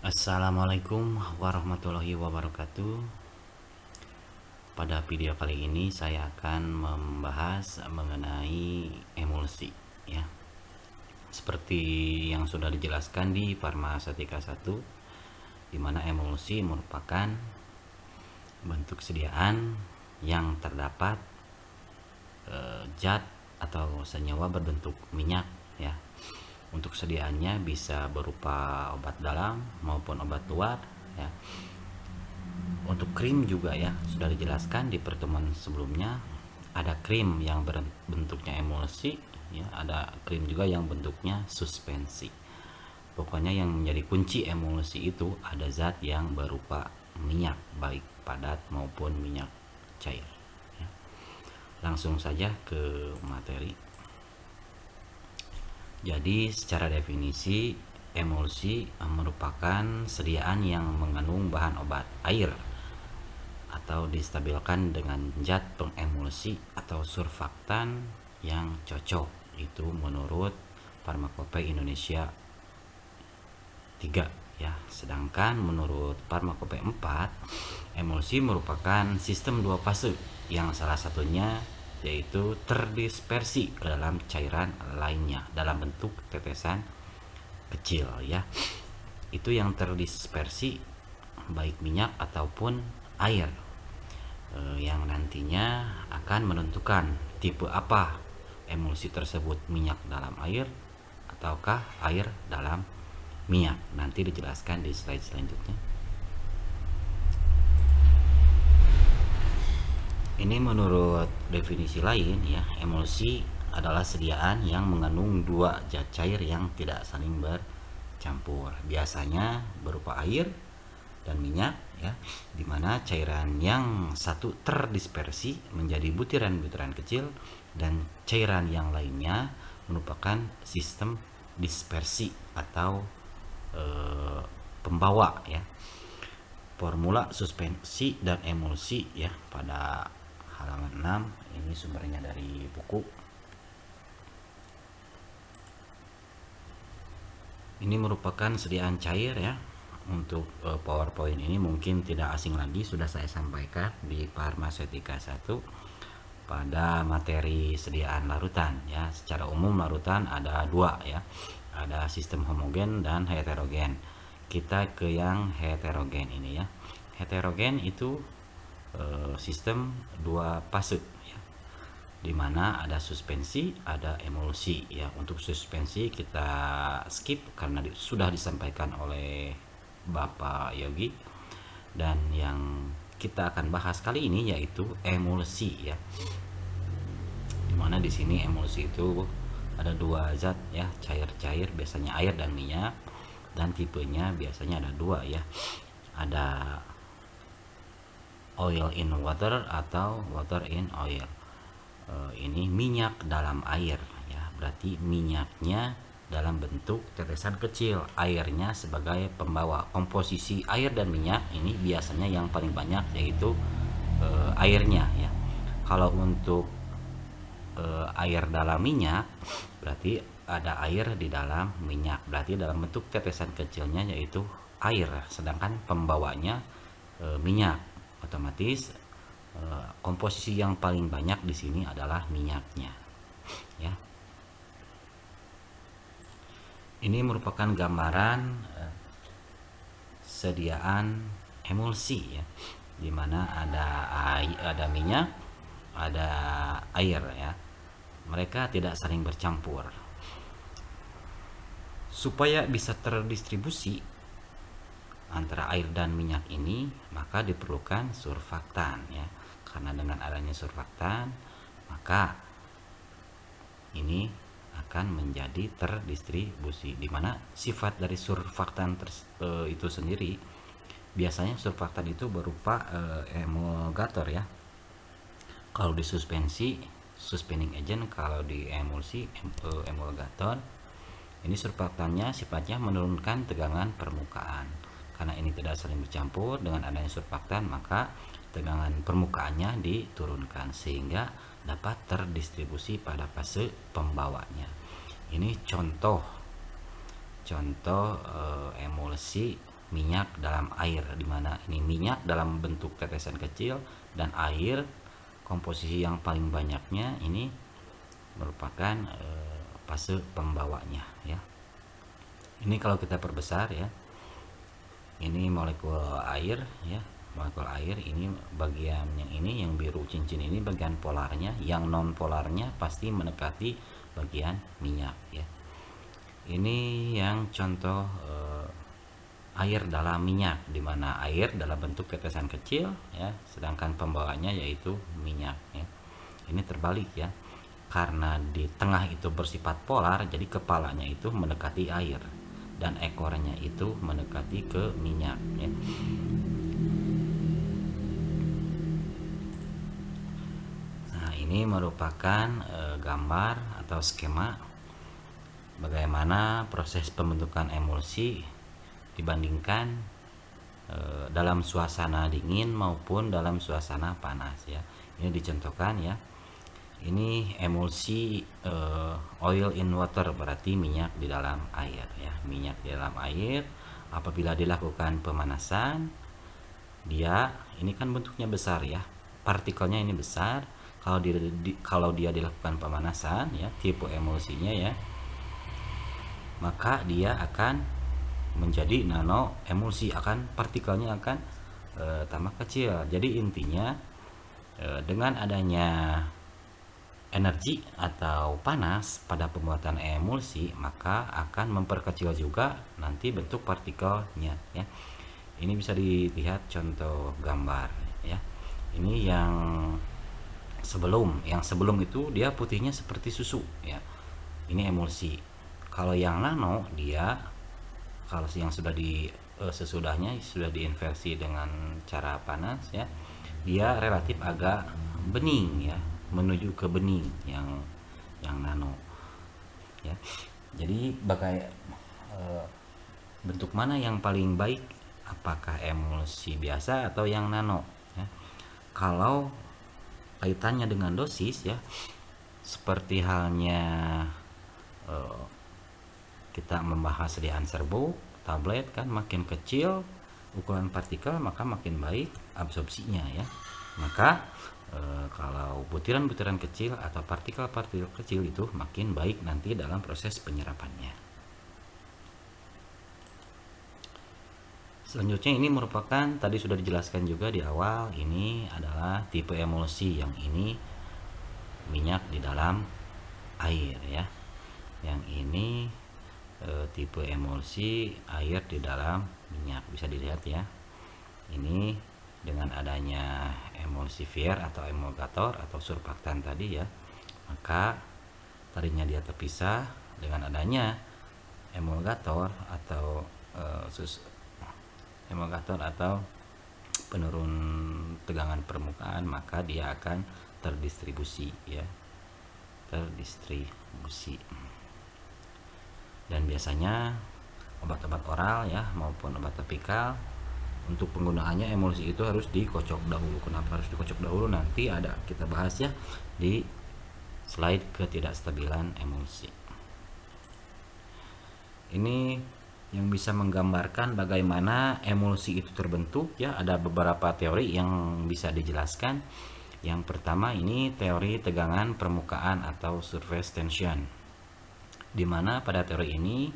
Assalamualaikum warahmatullahi wabarakatuh. Pada video kali ini saya akan membahas mengenai emulsi ya. Seperti yang sudah dijelaskan di Farmasetika 1, di mana emulsi merupakan bentuk sediaan yang terdapat zat atau senyawa berbentuk minyak ya. Untuk sediaannya bisa berupa obat dalam maupun obat luar ya. Untuk krim juga ya, sudah dijelaskan di pertemuan sebelumnya. Ada krim yang bentuknya emulsi ya, ada krim juga yang bentuknya suspensi. Pokoknya yang menjadi kunci emulsi itu ada zat yang berupa minyak, baik padat maupun minyak cair ya. Langsung saja ke materi. Jadi secara definisi, emulsi merupakan sediaan yang mengandung bahan obat air atau distabilkan dengan zat pengemulsi atau surfaktan yang cocok. Itu menurut Farmakope Indonesia 3 ya. Sedangkan menurut Farmakope 4, emulsi merupakan sistem dua fase yang salah satunya yaitu terdispersi ke dalam cairan lainnya dalam bentuk tetesan kecil ya. Itu yang terdispersi baik minyak ataupun air, yang nantinya akan menentukan tipe apa emulsi tersebut, minyak dalam air ataukah air dalam minyak. Nanti dijelaskan di slide selanjutnya. Ini menurut definisi lain ya, emulsi adalah sediaan yang mengandung dua zat cair yang tidak saling bercampur. Biasanya berupa air dan minyak ya, dimana cairan yang satu terdispersi menjadi butiran-butiran kecil dan cairan yang lainnya merupakan sistem dispersi atau pembawa ya. Formula suspensi dan emulsi ya, pada halaman 6. Ini sumbernya dari buku. Ini merupakan sediaan cair ya. Untuk PowerPoint ini mungkin tidak asing lagi, sudah saya sampaikan di Farmasetika 1 pada materi sediaan larutan ya. Secara umum larutan ada dua ya, ada sistem homogen dan heterogen. Kita ke yang heterogen ini ya. Heterogen itu sistem dua fase ya, dimana ada suspensi, ada emulsi ya. Untuk suspensi kita skip karena sudah disampaikan oleh Bapak Yogi, dan yang kita akan bahas kali ini yaitu emulsi ya. Dimana di sini emulsi itu ada dua zat ya, cair-cair, biasanya air dan minyak, dan tipenya biasanya ada dua ya. Ada oil in water atau water in oil. Ini minyak dalam air ya, berarti minyaknya dalam bentuk tetesan kecil, airnya sebagai pembawa. Komposisi air dan minyak ini biasanya yang paling banyak yaitu airnya ya. Kalau untuk air dalam minyak, berarti ada air di dalam minyak, berarti dalam bentuk tetesan kecilnya yaitu air, sedangkan pembawanya minyak. Otomatis komposisi yang paling banyak di sini adalah minyaknya ya. Ini merupakan gambaran sediaan emulsi ya, dimana ada minyak, ada air ya. Mereka tidak saling bercampur. Supaya bisa terdistribusi antara air dan minyak ini, maka diperlukan surfaktan ya. Karena dengan adanya surfaktan, maka ini akan menjadi terdistribusi, dimana sifat dari surfaktan itu sendiri, biasanya surfaktan itu berupa emulgator ya. Kalau di suspensi, suspending agent. Kalau di emulsi, emulgator. Ini surfaktannya sifatnya menurunkan tegangan permukaan. Karena ini tidak saling bercampur, dengan adanya surfaktan maka tegangan permukaannya diturunkan sehingga dapat terdistribusi pada fase pembawanya. Ini contoh emulsi minyak dalam air, di mana ini minyak dalam bentuk tetesan kecil dan air komposisi yang paling banyaknya ini merupakan fase pembawanya ya. Ini kalau kita perbesar ya, ini molekul air ya, molekul air ini bagian yang ini yang biru cincin ini bagian polarnya, yang non polarnya pasti mendekati bagian minyak ya. Ini yang contoh air dalam minyak, di mana air dalam bentuk tetesan kecil ya, sedangkan pembawanya yaitu minyak ya. Ini terbalik ya, karena di tengah itu bersifat polar, jadi kepalanya itu mendekati air dan ekornya itu mendekati ke minyak ya. Nah, ini merupakan gambar atau skema bagaimana proses pembentukan emulsi dibandingkan dalam suasana dingin maupun dalam suasana panas ya. Ini dicontohkan ya. Ini emulsi oil in water, berarti minyak di dalam air ya. Minyak di dalam air apabila dilakukan pemanasan, dia ini kan bentuknya besar ya. Partikelnya ini besar. Kalau dia dilakukan pemanasan ya, tipe emulsinya ya, maka dia akan menjadi nano emulsi, akan partikelnya akan tambah kecil. Jadi intinya dengan adanya energi atau panas pada pembuatan emulsi, maka akan memperkecil juga nanti bentuk partikelnya ya. Ini bisa dilihat contoh gambar ya. Ini yang sebelum itu dia putihnya seperti susu ya. Ini emulsi. Kalau yang nano, dia kalau yang sudah sesudahnya sudah diinversi dengan cara panas ya, dia relatif agak bening ya, menuju ke bening yang nano ya. Jadi bentuk mana yang paling baik, apakah emulsi biasa atau yang nano ya? Kalau kaitannya dengan dosis ya, seperti halnya kita membahas sediaan serbuk, tablet kan, makin kecil ukuran partikel maka makin baik absorpsinya ya. Maka kalau butiran-butiran kecil atau partikel-partikel kecil itu makin baik nanti dalam proses penyerapannya. Selanjutnya ini merupakan, tadi sudah dijelaskan juga di awal, ini adalah tipe emulsi, yang ini minyak di dalam air ya. Yang ini tipe emulsi air di dalam minyak, bisa dilihat ya. Ini dengan adanya emulsifier atau emulgator atau surfaktan tadi ya, maka tadinya dia terpisah, dengan adanya emulgator atau penurun tegangan permukaan, maka dia akan terdistribusi ya, dan biasanya obat-obat oral ya maupun obat topikal, untuk penggunaannya emulsi itu harus dikocok dahulu. Kenapa harus dikocok dahulu? Nanti ada kita bahas ya di slide ketidakstabilan emulsi. Ini yang bisa menggambarkan bagaimana emulsi itu terbentuk ya. Ada beberapa teori yang bisa dijelaskan. Yang pertama ini teori tegangan permukaan atau surface tension, di mana pada teori ini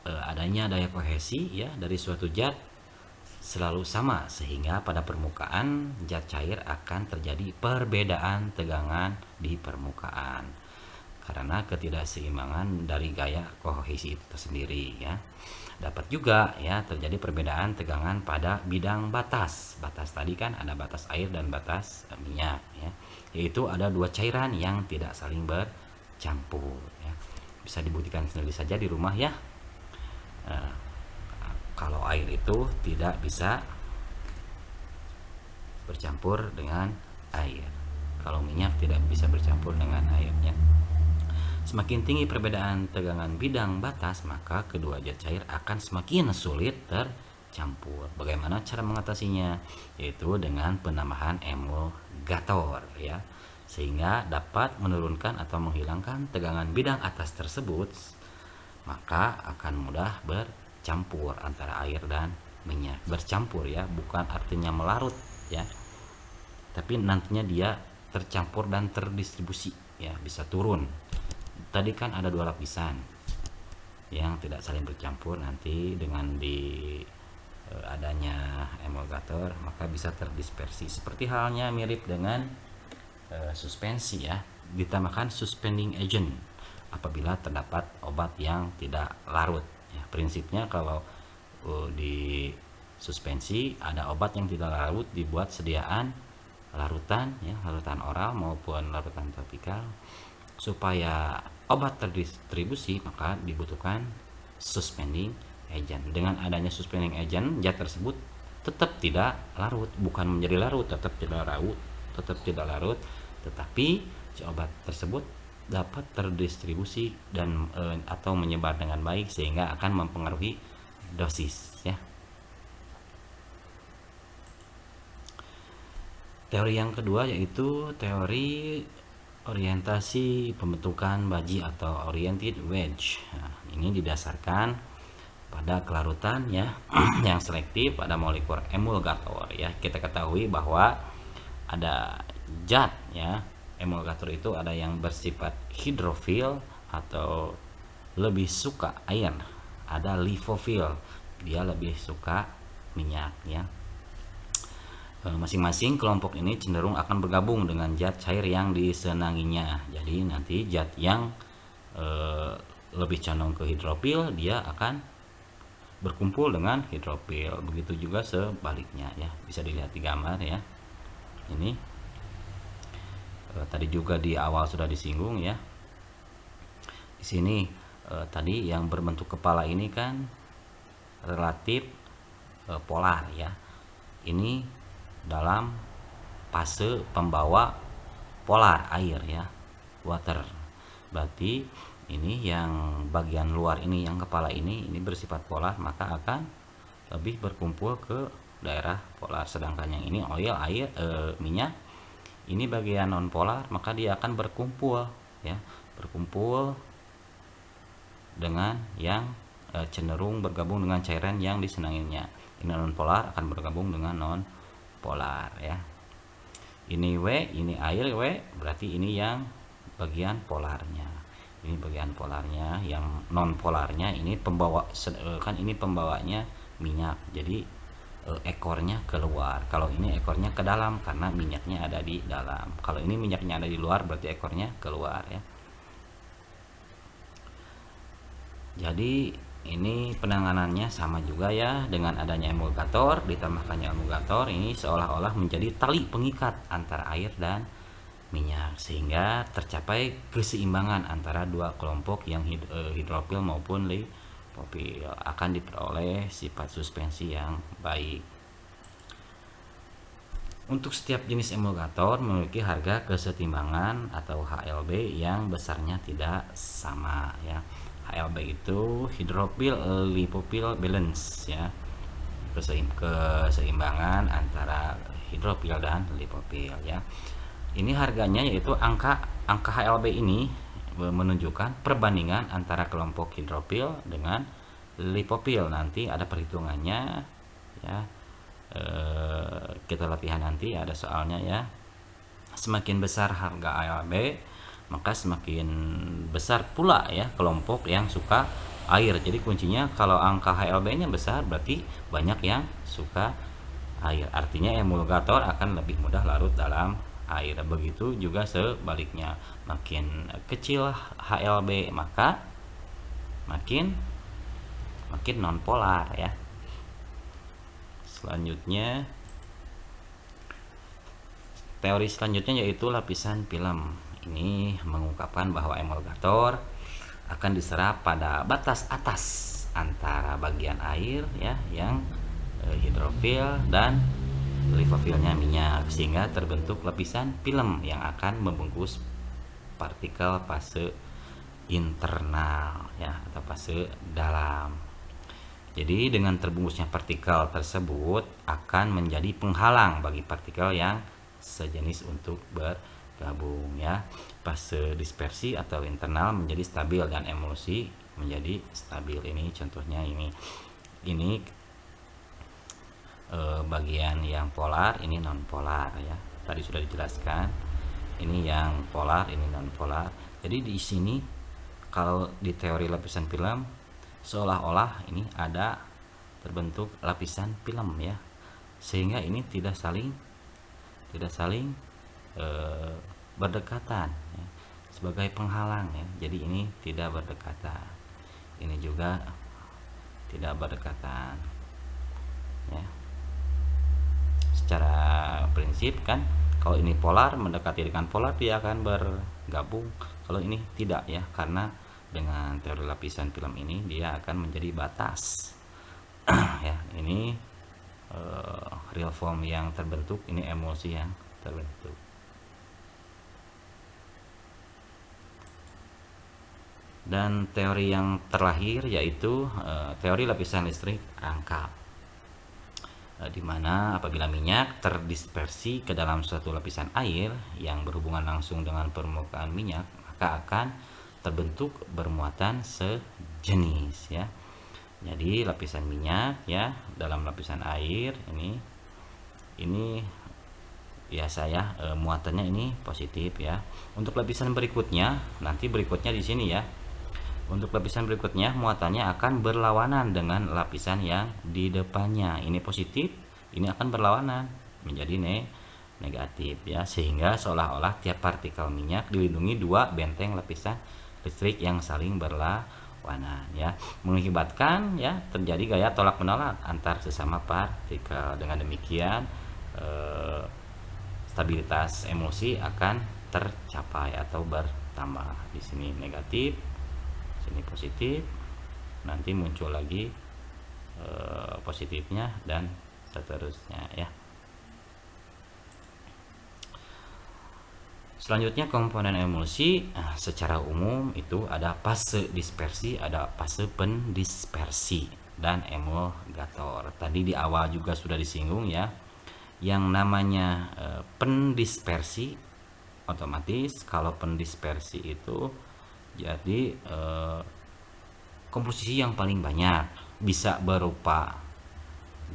adanya daya kohesi ya dari suatu zat selalu sama, sehingga pada permukaan zat cair akan terjadi perbedaan tegangan di permukaan karena ketidakseimbangan dari gaya kohesi itu sendiri ya. Dapat juga ya terjadi perbedaan tegangan pada bidang batas. Batas tadi kan ada batas air dan batas minyak ya, yaitu ada dua cairan yang tidak saling bercampur ya. Bisa dibuktikan sendiri saja di rumah ya. Kalau air itu tidak bisa bercampur dengan air, kalau minyak tidak bisa bercampur dengan airnya. Semakin tinggi perbedaan tegangan bidang batas, maka kedua zat cair akan semakin sulit tercampur. Bagaimana cara mengatasinya? Yaitu dengan penambahan emulgator ya, sehingga dapat menurunkan atau menghilangkan tegangan bidang atas tersebut, maka akan mudah bercampur bercampur antara air dan minyak. Bercampur ya, bukan artinya melarut ya, tapi nantinya dia tercampur dan terdistribusi ya, bisa turun. Tadi kan ada 2 lapisan yang tidak saling bercampur, nanti dengan adanya emulgator maka bisa terdispersi, seperti halnya mirip dengan suspensi ya, ditambahkan suspending agent apabila terdapat obat yang tidak larut ya. Prinsipnya kalau di suspensi ada obat yang tidak larut, dibuat sediaan larutan ya, larutan oral maupun larutan topikal. Supaya obat terdistribusi maka dibutuhkan suspending agent. Dengan adanya suspending agent, zat tersebut tetap tidak larut, bukan menjadi larut, tetap tidak larut, tetapi si obat tersebut dapat terdistribusi dan atau menyebar dengan baik, sehingga akan mempengaruhi dosis ya. Teori yang kedua yaitu teori orientasi pembentukan baji atau oriented wedge. Nah, ini didasarkan pada kelarutan ya yang selektif pada molekul emulgator ya. Kita ketahui bahwa ada zat ya, emulgator itu ada yang bersifat hidrofil atau lebih suka air, ada lipofil, dia lebih suka minyak ya. Masing-masing kelompok ini cenderung akan bergabung dengan zat cair yang disenanginya. Jadi nanti zat yang lebih condong ke hidrofil dia akan berkumpul dengan hidrofil. Begitu juga sebaliknya ya. Bisa dilihat di gambar ya. Ini tadi juga di awal sudah disinggung ya. Di sini tadi yang berbentuk kepala ini kan relatif polar ya. Ini dalam fase pembawa polar air ya, water. Berarti ini yang bagian luar ini, yang kepala ini bersifat polar, maka akan lebih berkumpul ke daerah polar. Sedangkan yang ini oil, air, minyak, ini bagian non polar, maka dia akan berkumpul ya, berkumpul dengan yang cenderung bergabung dengan cairan yang disenanginya. Ini non polar akan bergabung dengan non polar ya. Ini W, ini air W, berarti ini yang bagian polarnya. Ini bagian polarnya, yang non polarnya ini pembawa kan ini pembawanya minyak. Jadi ekornya keluar. Kalau ini ekornya ke dalam karena minyaknya ada di dalam. Kalau ini minyaknya ada di luar berarti ekornya keluar ya. Jadi ini penanganannya sama juga ya, dengan adanya emulgator, ditambahkannya emulgator ini seolah-olah menjadi tali pengikat antara air dan minyak, sehingga tercapai keseimbangan antara dua kelompok yang hidrofil maupun lipofil, akan diperoleh sifat suspensi yang baik. Untuk setiap jenis emulgator memiliki harga kesetimbangan atau HLB yang besarnya tidak sama ya. HLB itu hydrophil lipofil balance ya, keseimbangan antara hidrofil dan lipofil ya. Ini harganya yaitu angka HLB ini menunjukkan perbandingan antara kelompok hidrofil dengan lipofil. Nanti ada perhitungannya ya, kita latihan nanti ada soalnya ya. Semakin besar harga HLB maka semakin besar pula ya kelompok yang suka air. Jadi kuncinya kalau angka HLB-nya besar berarti banyak yang suka air. Artinya emulgator akan lebih mudah larut dalam air. Begitu juga sebaliknya. Makin kecil HLB maka makin nonpolar ya. Selanjutnya teori selanjutnya yaitu lapisan film. Ini mengungkapkan bahwa emulgator akan diserap pada batas atas antara bagian air ya yang hidrofil dan lipofilnya minyak, sehingga terbentuk lapisan film yang akan membungkus partikel fase internal ya atau fase dalam. Jadi dengan terbungkusnya partikel tersebut akan menjadi penghalang bagi partikel yang sejenis untuk bergabung ya. Fase dispersi atau internal menjadi stabil dan emulsi menjadi stabil. Ini contohnya ini. ini bagian yang polar, ini non polar ya. Tadi sudah dijelaskan. Ini yang polar, ini non polar. Jadi di sini kalau di teori lapisan film seolah-olah ini ada terbentuk lapisan film ya. Sehingga ini tidak saling berdekatan ya, sebagai penghalang ya. Jadi ini tidak berdekatan. Ini juga tidak berdekatan ya. Secara prinsip kan kalau ini polar mendekati dengan polar dia akan bergabung, kalau ini tidak ya, karena dengan teori lapisan film ini dia akan menjadi batas ya. Ini real form yang terbentuk, ini emulsi yang terbentuk. Dan teori yang terlahir yaitu teori lapisan listrik rangkap, di mana apabila minyak terdispersi ke dalam suatu lapisan air yang berhubungan langsung dengan permukaan minyak, maka akan terbentuk bermuatan sejenis ya. Jadi lapisan minyak ya dalam lapisan air ini biasa ya, muatannya ini positif ya. Untuk lapisan berikutnya, nanti berikutnya di sini ya. Untuk lapisan berikutnya muatannya akan berlawanan dengan lapisan yang di depannya. Ini positif, ini akan berlawanan menjadi negatif ya, sehingga seolah-olah tiap partikel minyak dilindungi dua benteng lapisan listrik yang saling berlawanan ya, mengakibatkan ya terjadi gaya tolak menolak antar sesama partikel. Dengan demikian stabilitas emulsi akan tercapai atau bertambah. Di sini negatif, sini positif, nanti muncul lagi positifnya dan seterusnya ya. Selanjutnya komponen emulsi secara umum itu ada fase dispersi, ada fase pendispersi dan emulgator. Tadi di awal juga sudah disinggung ya. Yang namanya pendispersi, otomatis kalau pendispersi itu jadi komposisi yang paling banyak, bisa berupa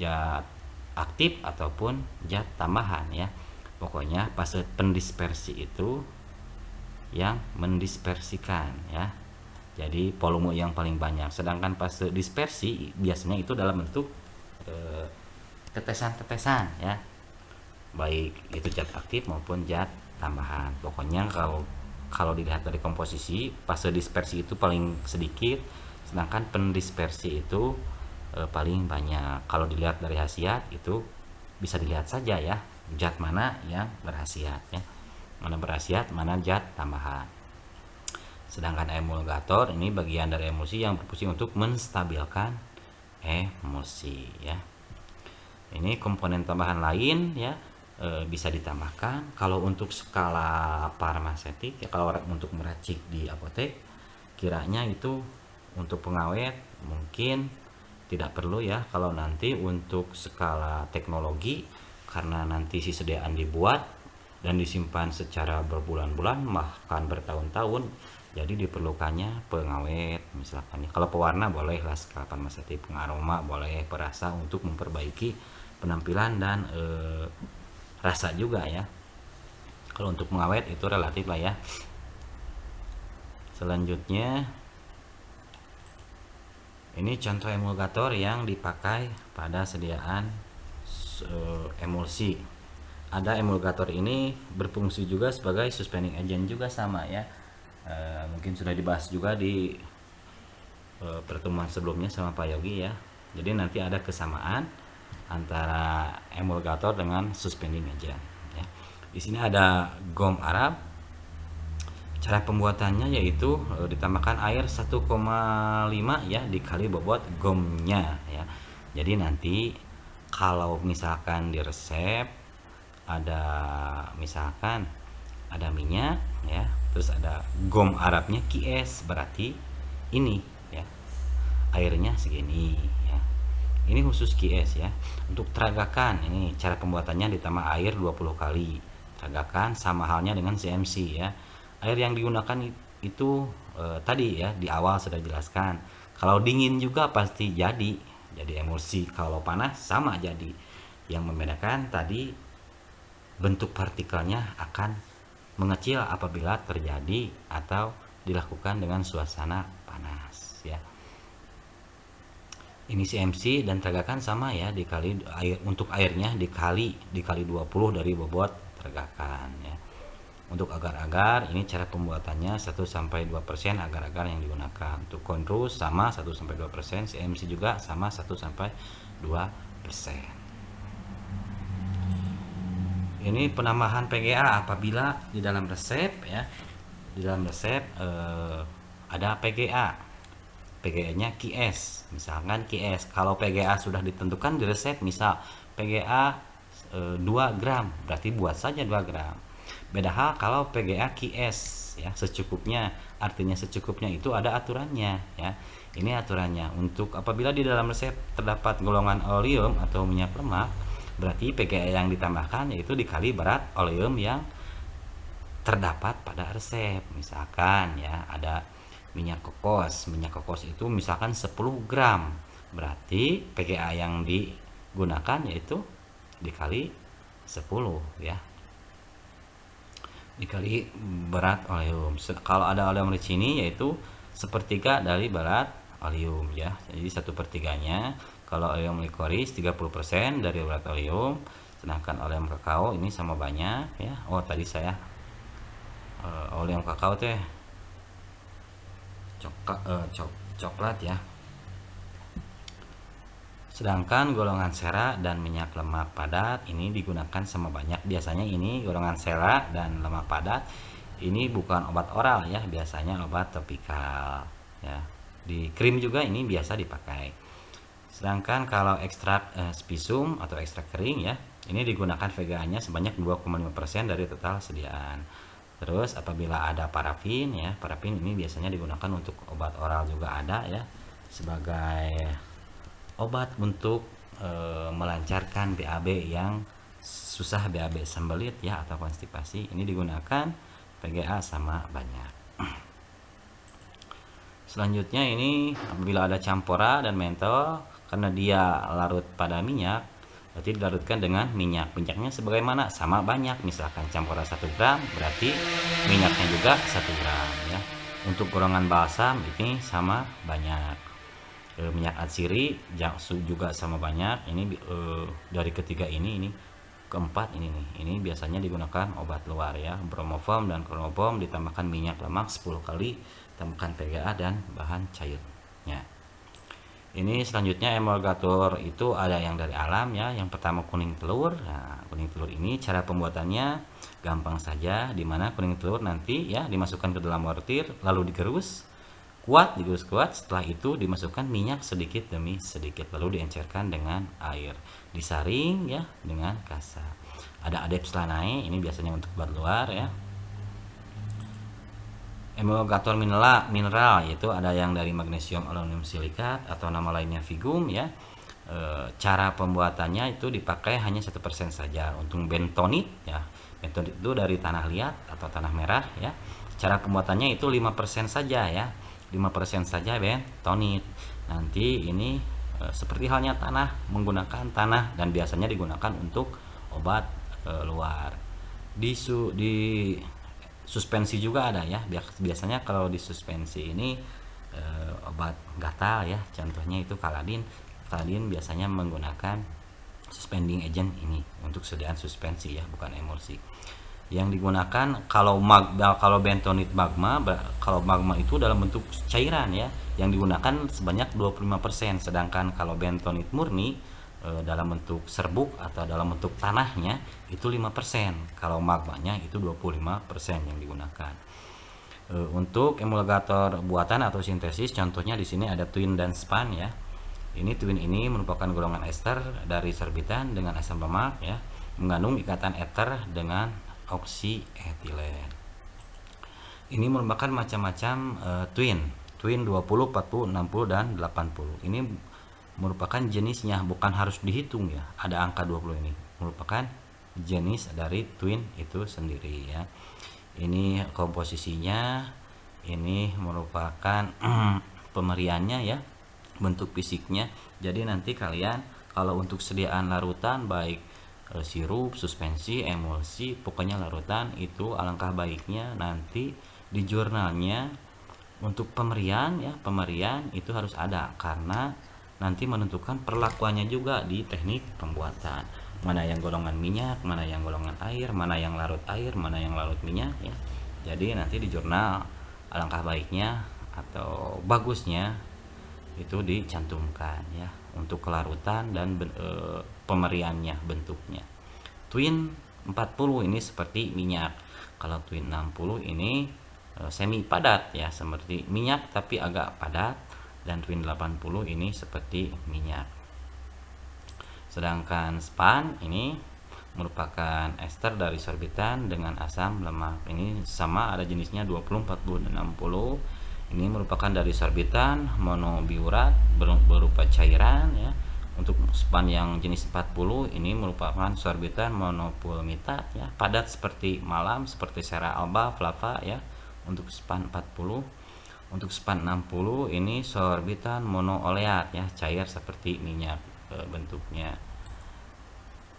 zat aktif ataupun zat tambahan ya. Pokoknya fase pendispersi itu yang mendispersikan ya. Jadi volume yang paling banyak. Sedangkan fase dispersi biasanya itu dalam bentuk tetesan-tetesan ya. Baik itu zat aktif maupun zat tambahan. Pokoknya kalau dilihat dari komposisi, fase dispersi itu paling sedikit, sedangkan pendispersi itu paling banyak. Kalau dilihat dari khasiat itu bisa dilihat saja ya, zat mana yang berkhasiat ya, mana berkhasiat, mana zat tambahan. Sedangkan emulgator ini bagian dari emulsi yang berfungsi untuk menstabilkan emulsi ya. Ini komponen tambahan lain ya, bisa ditambahkan. Kalau untuk skala farmasetik ya, kalau untuk meracik di apotek kiranya itu untuk pengawet mungkin tidak perlu ya. Kalau nanti untuk skala teknologi, karena nanti si sediaan dibuat dan disimpan secara berbulan-bulan bahkan bertahun-tahun, jadi diperlukannya pengawet misalkan. Kalau pewarna boleh lah skala farmasetik, pengaroma boleh, perasa untuk memperbaiki penampilan dan rasa juga ya. Kalau untuk pengawet itu relatif lah ya. Selanjutnya ini contoh emulgator yang dipakai pada sediaan emulsi. Ada emulgator ini berfungsi juga sebagai suspending agent juga sama ya. Mungkin sudah dibahas juga di pertemuan sebelumnya sama Pak Yogi ya. Jadi nanti ada kesamaan antara emulgator dengan suspending agent ya. Di sini ada gom Arab. Cara pembuatannya yaitu ditambahkan air 1,5 ya dikali bobot gomnya ya. Jadi nanti kalau misalkan di resep ada misalkan ada minyak ya, terus ada gom Arabnya QS, berarti ini ya airnya segini ya. Ini khusus QS ya. Untuk teragakan ini cara pembuatannya ditambah air 20 kali. Teragakan sama halnya dengan CMC ya. Air yang digunakan itu tadi ya di awal sudah jelaskan. Kalau dingin juga pasti jadi jadi emulsi. Kalau panas sama, jadi yang membedakan tadi bentuk partikelnya akan mengecil apabila terjadi atau dilakukan dengan suasana panas ya. Ini CMC dan tegakan sama ya, dikali air, untuk airnya dikali 20 dari bobot tegakan ya. Untuk agar-agar ini cara pembuatannya 1-2% agar-agar yang digunakan. Untuk kontrus sama 1-2%, CMC juga sama 1-2%. Ini penambahan PGA apabila di dalam resep ya, di dalam resep ada PGA. PGA-nya QS, misalkan QS. Kalau PGA sudah ditentukan di resep, misal PGA 2 gram, berarti buat saja 2 gram. Beda hal kalau PGA QS ya, secukupnya. Artinya secukupnya itu ada aturannya ya. Ini aturannya. Untuk apabila di dalam resep terdapat golongan oleum atau minyak lemak, berarti PGA yang ditambahkan yaitu dikali berat oleum yang terdapat pada resep. Misalkan ya, ada minyak kokos itu misalkan 10 gram, berarti PGA yang digunakan yaitu dikali 10 ya, dikali berat oleum. Kalau ada oleum ricini yaitu sepertiga dari berat oleum ya, jadi 1/3-nya. Kalau oleum likoris 30% dari berat oleum, sedangkan oleum kakao ini sama banyak ya. Oh tadi saya oleum kakao teh coklat ya. Sedangkan golongan sera dan minyak lemak padat ini digunakan sama banyak. Biasanya ini golongan sera dan lemak padat ini bukan obat oral ya, biasanya obat topikal ya. Di krim juga ini biasa dipakai. Sedangkan kalau ekstrak spisum atau ekstrak kering ya, ini digunakan VGA-nya sebanyak 2,5% dari total sediaan. Terus apabila ada parafin ya, parafin ini biasanya digunakan untuk obat oral juga ada ya, sebagai obat untuk melancarkan BAB yang susah, BAB sembelit ya atau konstipasi. Ini digunakan PGA sama banyak. Selanjutnya ini apabila ada campora dan mentol, karena dia larut pada minyak, berarti dilarutkan dengan minyak. Minyaknya sebagaimana, sama banyak. Misalkan campora 1 gram, berarti minyaknya juga 1 gram ya. Untuk golongan balsam ini sama banyak. Minyak atsiri juga sama banyak. Ini dari ketiga ini keempat ini nih. Ini biasanya digunakan obat luar ya. Bromoform dan kloroform ditambahkan minyak lemak 10 kali, tambahkan PGA dan bahan cairnya. Ini selanjutnya emulgator itu ada yang dari alam ya. Yang pertama kuning telur. Nah, kuning telur ini cara pembuatannya gampang saja, dimana kuning telur nanti ya dimasukkan ke dalam mortir, lalu digerus kuat, setelah itu dimasukkan minyak sedikit demi sedikit, lalu diencerkan dengan air, disaring ya dengan kasar. Ada adep selanae, ini biasanya untuk obat luar ya. Emulgator mineral yaitu ada yang dari magnesium aluminium silikat atau nama lainnya Vigum ya. Cara pembuatannya itu dipakai hanya 1% saja. Untuk bentonit ya, bentonit itu dari tanah liat atau tanah merah ya. Cara pembuatannya itu 5% saja ya, 5% saja bentonit. Nanti ini seperti halnya tanah, menggunakan tanah dan biasanya digunakan untuk obat luar. Di suspensi juga ada ya, biasanya kalau di suspensi ini obat gatal ya, contohnya itu kaladin biasanya menggunakan suspending agent ini untuk sediaan suspensi ya, bukan emulsi. Yang digunakan kalau bentonit magma, kalau magma itu dalam bentuk cairan ya, yang digunakan sebanyak 25%, sedangkan kalau bentonit murni dalam bentuk serbuk atau dalam bentuk tanahnya itu 5%. Kalau magmanya itu 25% yang digunakan. Untuk emulgator buatan atau sintesis, contohnya di sini ada twin dan span ya. Ini twin ini merupakan golongan ester dari serbitan dengan asam lemak ya, mengandung ikatan eter dengan oksietilen. Ini merupakan macam-macam twin 20, 40, 60 dan 80. Ini merupakan jenisnya, bukan harus dihitung ya, ada angka 20 ini merupakan jenis dari twin itu sendiri ya. Ini komposisinya, ini merupakan pemeriannya ya. bentuk fisiknya. Jadi nanti kalian kalau untuk sediaan larutan baik sirup, suspensi, emulsi, pokoknya larutan itu alangkah baiknya nanti di jurnalnya untuk pemerian ya, pemerian itu harus ada karena nanti menentukan perlakuannya juga di teknik pembuatan. Mana yang golongan minyak, mana yang golongan air, mana yang larut air, mana yang larut minyak ya. Jadi nanti di jurnal alangkah baiknya atau bagusnya itu dicantumkan ya untuk kelarutan dan pemeriannya bentuknya. Twin 40 ini seperti minyak. Kalau twin 60 ini semi padat ya seperti minyak tapi agak padat, dan twin 80 ini seperti minyak. Sedangkan span ini merupakan ester dari sorbitan dengan asam lemak. Ini sama ada jenisnya 20, 40 dan 60. Ini merupakan dari sorbitan monobiurat berupa cairan ya. Untuk span yang jenis 40 ini merupakan sorbitan monopulmitat ya, padat seperti malam, seperti sera alba, flava ya. Untuk span 40. Untuk span 60 ini sorbitan monooleat ya, cair seperti minyak bentuknya.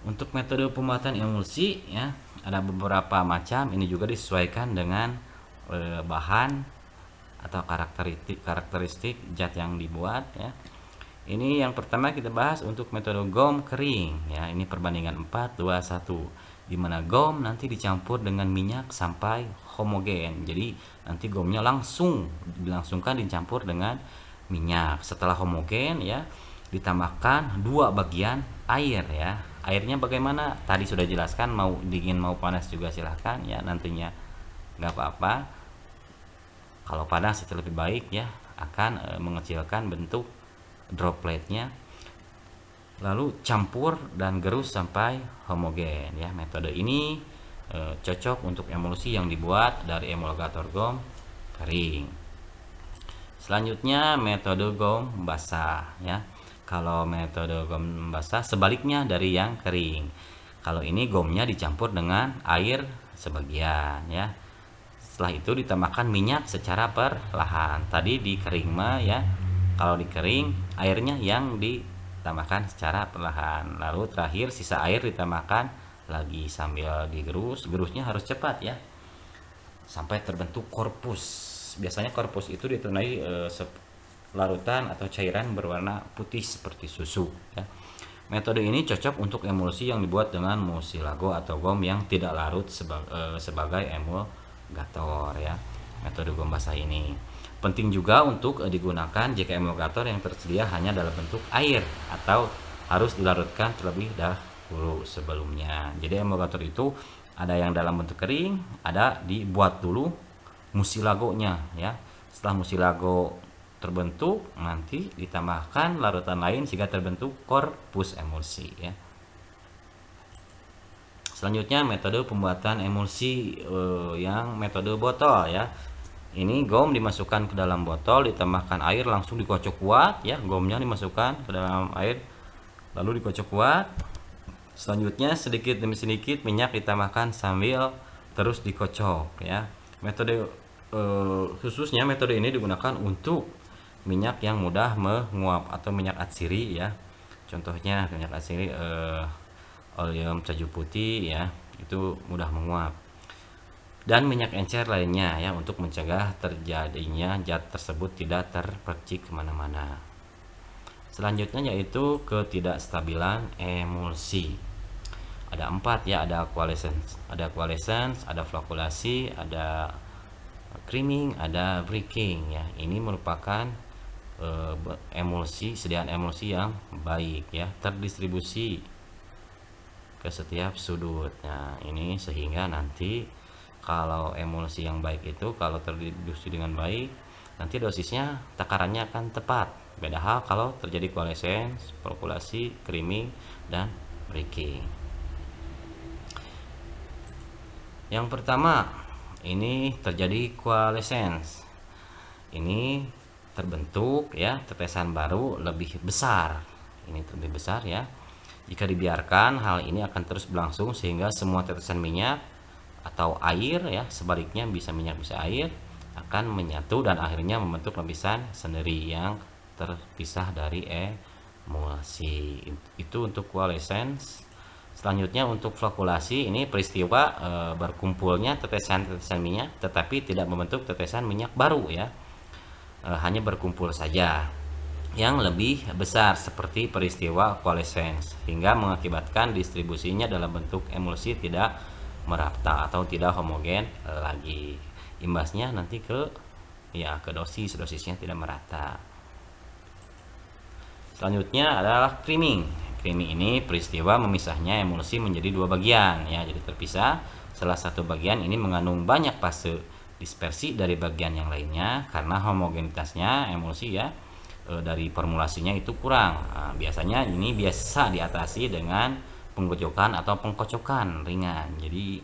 Untuk metode pembuatan emulsi ya ada beberapa macam, ini juga disesuaikan dengan bahan atau karakteristik zat yang dibuat ya. Ini yang pertama kita bahas untuk metode gom kering ya. Ini perbandingan 4 2 1 di mana gom nanti dicampur dengan minyak sampai homogen. Jadi nanti gomnya dilangsungkan dicampur dengan minyak. Setelah homogen ya ditambahkan 2 bagian air ya. Airnya bagaimana? Tadi sudah jelaskan, mau dingin mau panas juga silahkan ya, nantinya nggak apa-apa. Kalau panas itu lebih baik ya, akan mengecilkan bentuk dropletnya. Lalu campur dan gerus sampai homogen ya. Metode ini cocok untuk emulsi yang dibuat dari emulgator gom kering. Selanjutnya metode gom basah ya. Kalau metode gom basah sebaliknya dari yang kering. Kalau ini gomnya dicampur dengan air sebagian ya. Setelah itu ditambahkan minyak secara perlahan. Tadi di kering mah ya. Kalau di kering airnya yang ditambahkan secara perlahan. Lalu terakhir sisa air ditambahkan lagi sambil digerus. Gerusnya harus cepat ya. Sampai terbentuk korpus. Biasanya korpus itu ditandai larutan atau cairan berwarna putih seperti susu ya. Metode ini cocok untuk emulsi yang dibuat dengan mucilago atau gom yang tidak larut sebagai emulgator ya. Metode gom basah ini penting juga untuk digunakan jika emulgator yang tersedia hanya dalam bentuk air atau harus dilarutkan terlebih dahulu sebelumnya. Jadi emulgator itu ada yang dalam bentuk kering, ada dibuat dulu mucilagonya ya. Setelah mucilago terbentuk nanti ditambahkan larutan lain sehingga terbentuk korpus emulsi ya. Selanjutnya metode pembuatan emulsi yang metode botol ya. Ini gom dimasukkan ke dalam botol, ditambahkan air, langsung dikocok kuat ya. Gomnya dimasukkan ke dalam air lalu dikocok kuat. Selanjutnya sedikit demi sedikit minyak ditambahkan sambil terus dikocok ya. Metode khususnya metode ini digunakan untuk minyak yang mudah menguap atau minyak atsiri ya. Contohnya minyak atsiri oleum caju putih ya, itu mudah menguap. Dan minyak encer lainnya ya untuk mencegah terjadinya zat tersebut tidak terpercik kemana-mana. Selanjutnya yaitu ketidakstabilan emulsi. Ada 4 ya, ada coalescence, ada flocculasi, ada creaming, ada breaking ya. Ini merupakan sediaan emulsi yang baik ya, terdistribusi ke setiap sudut. Nah, ini sehingga nanti kalau emulsi yang baik itu kalau terdistribusi dengan baik, nanti dosisnya takarannya akan tepat. Beda hal kalau terjadi coalescence, flocculasi, creaming, dan breaking. Yang pertama, ini terjadi coalescence. Ini terbentuk ya tetesan baru lebih besar. Ini lebih besar ya. Jika dibiarkan, hal ini akan terus berlangsung sehingga semua tetesan minyak atau air ya, sebaliknya bisa minyak bisa air, akan menyatu dan akhirnya membentuk lapisan sendiri yang terpisah dari emulsi. Itu untuk coalescence. Selanjutnya untuk flokulasi, ini peristiwa berkumpulnya tetesan-tetesan minyak tetapi tidak membentuk tetesan minyak baru ya, hanya berkumpul saja yang lebih besar seperti peristiwa coalescence, hingga mengakibatkan distribusinya dalam bentuk emulsi tidak merata atau tidak homogen lagi. Imbasnya nanti ke dosisnya tidak merata. Selanjutnya adalah creaming. Creaming ini peristiwa memisahnya emulsi menjadi dua bagian ya, jadi terpisah. Salah satu bagian ini mengandung banyak fase dispersi dari bagian yang lainnya karena homogenitasnya emulsi ya dari formulasinya itu kurang. Nah, biasanya ini biasa diatasi dengan penggocokan atau pengkocokan ringan. Jadi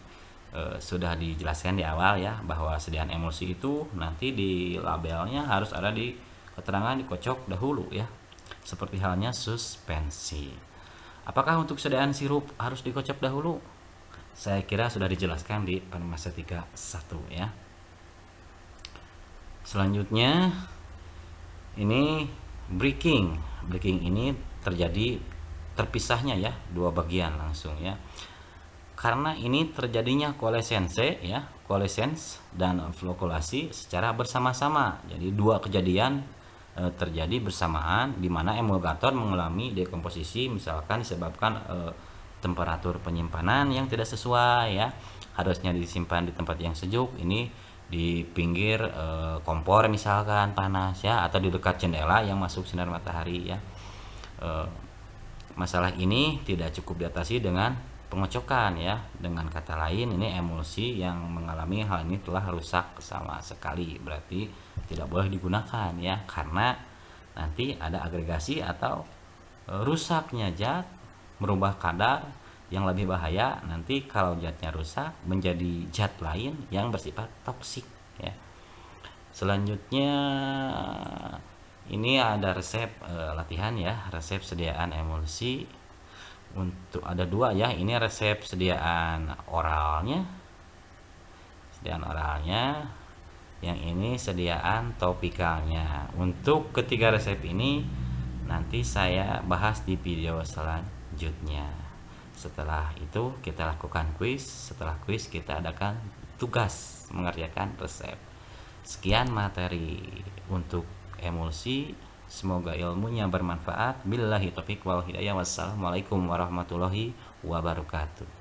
sudah dijelaskan di awal ya bahwa sediaan emulsi itu nanti di labelnya harus ada di keterangan dikocok dahulu ya, seperti halnya suspensi. Apakah untuk sediaan sirup harus dikocok dahulu? Saya kira sudah dijelaskan di Farmasetika 1 ya. Selanjutnya ini breaking. Breaking ini terjadi terpisahnya ya dua bagian langsung ya. Karena ini terjadinya coalescence ya, coalescence dan flokulasi secara bersama-sama. Jadi dua kejadian terjadi bersamaan di mana emulgator mengalami dekomposisi, misalkan disebabkan temperatur penyimpanan yang tidak sesuai ya. Harusnya disimpan di tempat yang sejuk, ini di pinggir kompor misalkan panas ya, atau di dekat jendela yang masuk sinar matahari ya. Masalah ini tidak cukup diatasi dengan pengocokan ya. Dengan kata lain, ini emulsi yang mengalami hal ini telah rusak sama sekali, berarti tidak boleh digunakan ya, karena nanti ada agregasi atau rusaknya zat merubah kadar yang lebih bahaya. Nanti kalau zatnya rusak menjadi zat lain yang bersifat toksik ya. Selanjutnya ini ada resep latihan ya, resep sediaan emulsi. Untuk ada dua ya, ini resep sediaan oralnya, yang ini sediaan topikalnya. Untuk ketiga resep ini nanti saya bahas di video selanjutnya. Setelah itu kita lakukan kuis, setelah kuis kita adakan tugas mengerjakan resep. Sekian materi untuk emulsi. Semoga ilmunya bermanfaat. Billahi taufiq wal hidayah. Wassalamualaikum warahmatullahi wabarakatuh.